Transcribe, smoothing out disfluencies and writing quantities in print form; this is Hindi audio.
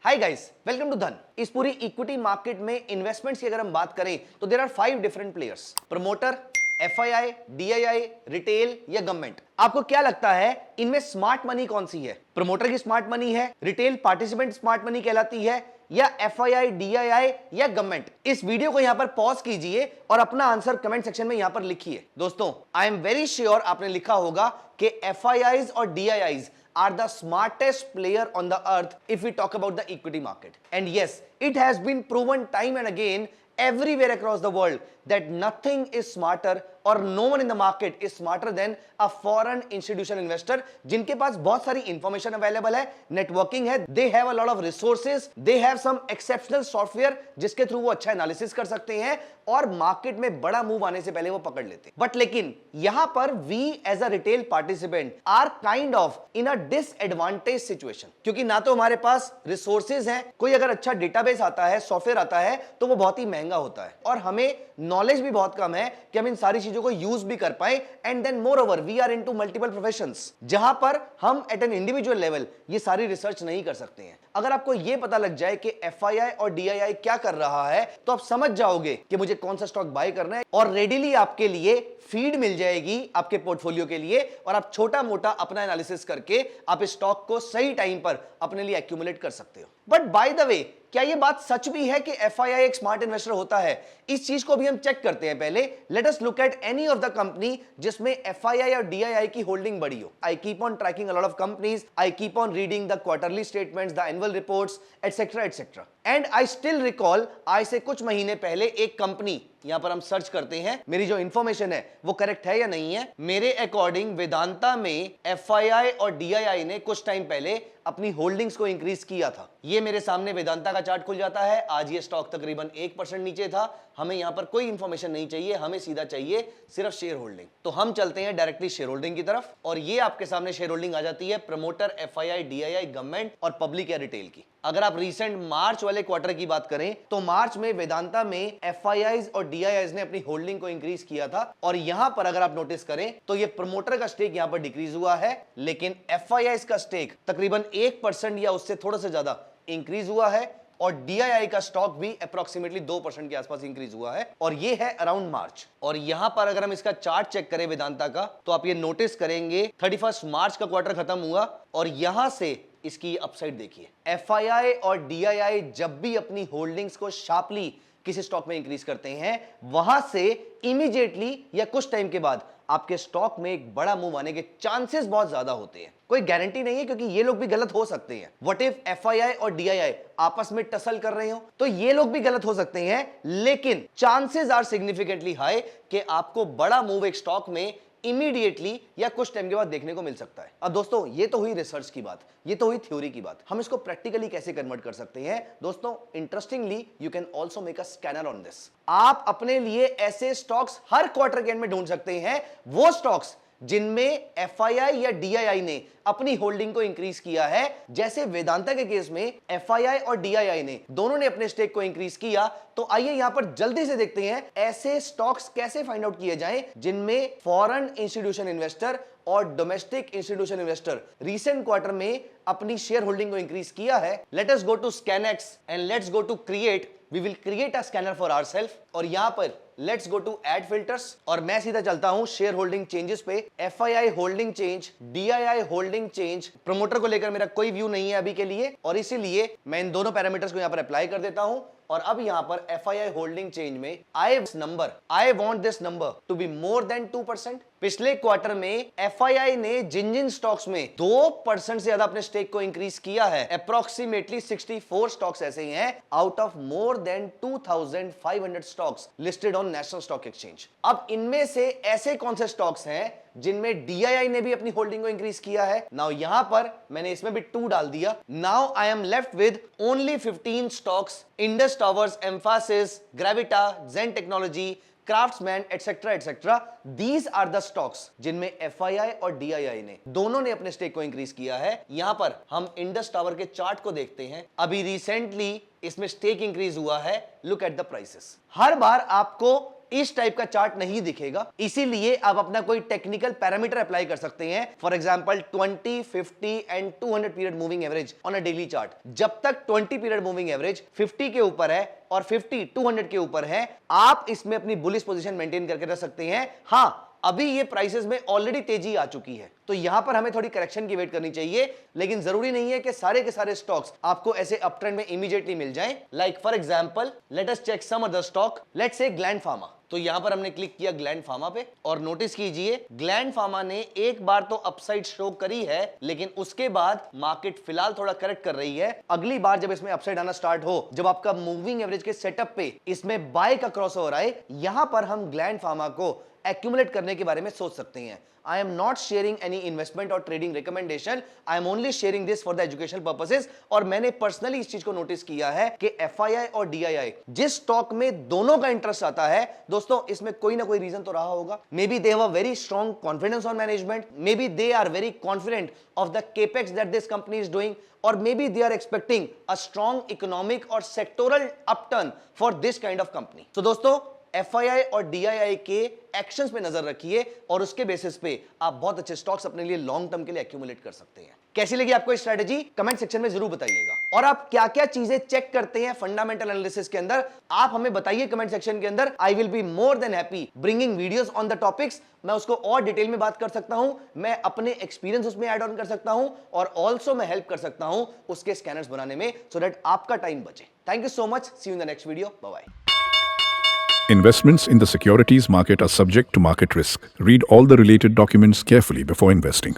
हाय गाइस, वेलकम टू धन। इस पूरी इक्विटी मार्केट में इन्वेस्टमेंट्स की अगर हम बात करें तो there are 5 different players, promoter, FII, DII, retail या गवर्नमेंट। आपको क्या लगता है इनमें स्मार्ट मनी कौन सी है? प्रमोटर की स्मार्ट मनी है, रिटेल पार्टिसिपेंट स्मार्ट मनी कहलाती है, या एफआईआई, डीआईआई या गवर्नमेंट? इस वीडियो को यहां पर पॉज कीजिए और अपना आंसर कमेंट सेक्शन में यहां पर लिखिए। दोस्तों, आई एम वेरी श्योर आपने लिखा होगा कि एफआईआईज और DIIs are the smartest player on the earth if we talk about the equity market. And yes, it has been proven time and again everywhere across the world that nothing is smarter or no one in the market is smarter than a foreign institutional investor जिनके पास बहुत सारी इंफॉर्मेशन अवेलेबल है, नेटवर्किंग है, they have a lot of resources, they have some exceptional software जिसके थ्रू वो अच्छा एनालिसिस कर सकते हैं और मार्केट में बड़ा मूव आने से पहले वो पकड़ लेते हैं। बट लेकिन यहां पर we as a retail participant are kind of in a disadvantage situation, क्योंकि ना तो हमारे पास रिसोर्सेज हैं, कोई अगर अच्छा डेटाबेस आता है, सॉफ्टवेयर आता है तो वो बहुत ही महंगा होता है और हमें नॉलेज भी बहुत कम है कि हम इन सारी चीजों को यूज भी कर पाए। And then moreover we are into multiple professions जहां पर हम एट एन इंडिविजुअल लेवल ये सारी रिसर्च नहीं कर सकते हैं। अगर आपको ये पता लग जाए कि एफआईआई और डीआईआई क्या कर रहा है तो आप समझ जाओगे कि मुझे कौन सा स्टॉक बाय करना है और रेडिली आपके लिए फीड मिल जाएगी आपके पोर्टफोलियो के लिए और आप छोटा मोटा अपना एनालिसिस करके आप इस स्टॉक को सही टाइम पर अपने लिए एक्यूमुलेट कर सकते हो। बट बाय द वे, क्या यह बात सच भी है कि एफआईआई एक स्मार्ट इन्वेस्टर होता है? इस चीज को भी हम चेक करते हैं। पहले let us look at any of the company जिसमें एफआईआई और डीआईआई की होल्डिंग बड़ी हो। I keep on tracking a lot of companies, I keep on reading the quarterly statements, the annual reports, etcetera etcetera. And I still recall, आज से कुछ महीने पहले एक कंपनी, यहां पर हम सर्च करते हैं मेरी जो इंफॉर्मेशन है वो करेक्ट है या नहीं है। मेरे अकॉर्डिंग वेदांता में एफआईआई और डीआईआई ने कुछ टाइम पहले अपनी होल्डिंग्स को इंक्रीज किया था। ये मेरे सामने वेदांता का चार्ट खुल जाता है। आज ये स्टॉक तकरीबन 1% नीचे था। हमें यहां पर कोई इंफॉर्मेशन नहीं चाहिए, हमें सीधा चाहिए सिर्फ शेयर होल्डिंग। तो हम चलते हैं डायरेक्टली शेयर होल्डिंग की तरफ और ये आपके सामने शेयर होल्डिंग आ जाती है प्रमोटर, एफआईआई, डीआईआई, गवर्नमेंट और पब्लिक या रिटेल की। अगर आप रीसेंट मार्च वाले क्वार्टर की बात करें तो मार्च में वेदांता में एफआईआईज और डीआईआईज ने अपनी होल्डिंग को इंक्रीज किया था और यहां पर अगर आप नोटिस करें तो ये प्रमोटर का स्टेक यहां पर डिक्रीज हुआ है, लेकिन एफआईआईज का स्टेक तकरीबन 1% या उससे थोड़ा सा ज्यादा इंक्रीज हुआ है और डीआईआई का स्टॉक भी अप्रोक्सीमेटली 2% के आसपास इंक्रीज हुआ है और ये है अराउंड मार्च। और यहां पर अगर हम इसका चार्ट चेक करें वेदांता का तो आप ये नोटिस करेंगे 31 मार्च का क्वार्टर खत्म हुआ और यहां से इसकी अपसाइड देखिए। एफआईआई और डीआईआई जब भी अपनी होल्डिंग्स को शार्पली किसी स्टॉक में इंक्रीज करते हैं वहां से इमीडिएटली या कुछ टाइम के बाद आपके स्टॉक में एक बड़ा मूव आने के चांसेस बहुत ज्यादा होते हैं। कोई गारंटी नहीं है क्योंकि ये लोग भी गलत हो सकते हैं। व्हाट इफ एफआईआई और डीआईआई आपस में टसल कर रहे हो तो ये लोग भी गलत हो सकते हैं, लेकिन चांसेस आर सिग्निफिकेंटली हाई कि आपको बड़ा मूव एक स्टॉक में इमीडिएटली या कुछ टाइम के बाद देखने को मिल सकता है। अब दोस्तों, ये तो हुई रिसर्च की बात, ये तो हुई थ्योरी की बात। हम इसको प्रैक्टिकली कैसे कन्वर्ट कर सकते हैं? दोस्तों, interestingly you can also make a scanner on this. आप अपने लिए ऐसे स्टॉक्स हर क्वार्टर के एंड में ढूंढ सकते हैं, वो स्टॉक्स जिनमें एफआईआई या डीआईआई ने अपनी होल्डिंग को इंक्रीज किया है। जैसे वेदांता के केस में एफआईआई और डीआईआई ने दोनों ने अपने स्टेक को इंक्रीज किया। तो आइए यहां पर जल्दी से देखते हैं ऐसे स्टॉक्स कैसे फाइंड आउट किए जाएं जिनमें फॉरेन इंस्टीट्यूशन इन्वेस्टर और domestic institution investor recent quarter में अपनी शेयर होल्डिंग को इंक्रीज किया है। Let us go to ScanX and let's go to create. We will create a scanner for ourselves और यहां पर let's go to add filters और मैं सीधा चलता हूं शेयर होल्डिंग चेंजेस पे। FII holding change, DII holding change. Promoter को लेकर मेरा कोई व्यू नहीं है अभी के लिए और इसीलिए मैं इन दोनों पैरामीटर्स को यहां पर अप्लाई कर देता हूं और अब यहां पर एफआईआई होल्डिंग चेंज में I want this number to be more than 2%। पिछले क्वार्टर में एफआईआई ने जिन जिन स्टॉक्स में 2% से ज्यादा अपने स्टेक को इंक्रीज किया है, अप्रोक्सीमेटली 64 स्टॉक्स ऐसे ही हैं out of more than 2500 stocks listed on national stock exchange. अब इनमें से ऐसे कौन से स्टॉक्स हैं जिनमें डीआईआई ने भी अपनी होल्डिंग को इंक्रीज किया है? नाउ यहां पर मैंने इसमें भी 2 डाल दिया। Now I am left with only 15 stocks, Indus Towers, Mphasis, Gravita, Zen Technology, Craftsman etcetera etcetera. These are the stocks जिनमें एफआईआई और डीआईआई ने दोनों ने अपने स्टेक को इंक्रीज किया है। यहां पर हम इंडस टावर के चार्ट को देखते हैं। अभी रिसेंटली इसमें स्टेक इंक्रीज हुआ है। Look at the prices. हर बार आपको इस टाइप का चार्ट नहीं दिखेगा, इसीलिए आप अपना कोई टेक्निकल पैरामीटर अप्लाई कर सकते हैं। For example 20, 50 and 200 period moving average on a daily chart. जब तक 20 पीरियड मूविंग एवरेज 50 के ऊपर है और 50 200 के ऊपर है, आप इसमें अपनी बुलिश पोजीशन मेंटेन करके रख सकते हैं। हां, अभी ये प्राइसेस में ऑलरेडी तेजी आ चुकी है, तो यहां पर हमें थोड़ी करेक्शन की वेट करनी चाहिए, लेकिन जरूरी नहीं है कि सारे के सारे स्टॉक्स आपको ऐसे अप ट्रेंड में इमीडिएटली मिल जाएं। Like for example let us check some other stock, let's say Gland Pharma. तो यहां पर हमने क्लिक किया ग्लैंड फार्मा पे और नोटिस कीजिए ग्लैंड फार्मा ने एक बार तो अपसाइड शो करी है, लेकिन उसके बाद मार्केट फिलहाल थोड़ा करेक्ट कर रही है। अगली बार जब इसमें अपसाइड आना स्टार्ट हो, जब आपका मूविंग एवरेज के सेटअप पे इसमें बाय का क्रॉसओवर आए, यहां पर हम ग्लैंड फार्मा को एक्यूमुलेट करने के बारे में सोच सकते हैं। I am not sharing any investment or trading recommendation. I am only sharing this for the educational purposes. और मैंने पर्सनली इस चीज को नोटिस किया है कि FII और DII जिस स्टॉक में दोनों का इंटरेस्ट आता है, दोस्तों इसमें कोई ना कोई रीजन तो रहा होगा। May be they have a very strong confidence on management, may be they are very confident of the capex that this company is doing, or maybe they are expecting a strong economic or sectoral upturn for this kind of company. So दोस्तों FII और DII के एक्शंस पे नजर रखिए और उसके बेसिस पे आप बहुत अच्छे स्टॉक्स अपने लिए लॉन्ग टर्म के लिए एक्यूमुलेट कर सकते हैं। कैसी लगी आपको स्ट्रेटजी, कमेंट सेक्शन में जरूर बताइएगा। और आप क्या क्या चीजें चेक करते हैं फंडामेंटल एनालिसिस के अंदर, आप हमें बताइए कमेंट सेक्शन के अंदर। I will be more than happy bringing videos on the topics. मैं उसको और डिटेल में बात कर सकता हूं, मैं अपने एक्सपीरियंस उसमें ऐड ऑन कर सकता हूं और ऑल्सो मैं हेल्प कर सकता हूं उसके स्कैनर्स बनाने में, सो दैट आपका टाइम बचे। Thank you so much, see you in the next video, bye bye. Investments in the securities market are subject to market risk. Read all the related documents carefully before investing.